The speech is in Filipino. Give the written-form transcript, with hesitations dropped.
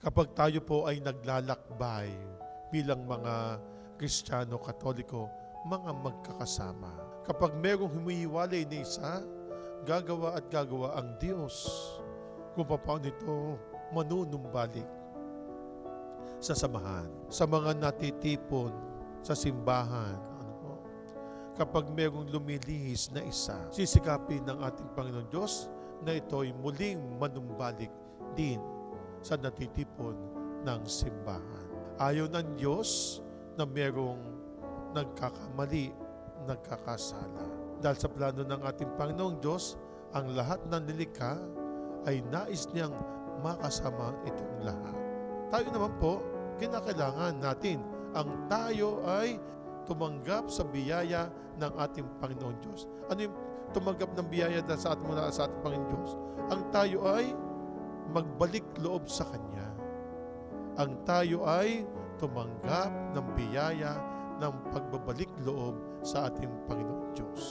Kapag tayo po ay naglalakbay bilang mga Kristiyano, Katoliko, mga magkakasama. Kapag merong humihiwalay na isa, gagawa at gagawa ang Diyos kung paano ito manunumbalik sa samahan. Sa mga natitipon sa simbahan, kapag merong lumilihis na isa, sisikapin ng ating Panginoon Diyos na ito'y muling manumbalik din sa natitipon ng simbahan. Ayaw ng Diyos na merong nagkakamali, nagkakasala. Dahil sa plano ng ating Panginoong Diyos, ang lahat ng nilikha ay nais niyang makasama itong lahat. Tayo naman po, kinakailangan natin ang tayo ay tumanggap sa biyaya ng ating Panginoon Diyos. Ano yung tumanggap ng biyaya sa ating Panginoon Diyos? Ang tayo ay magbalik loob sa Kanya. Ang tayo ay tumanggap ng biyaya ng pagbabalik loob sa ating Panginoon Diyos.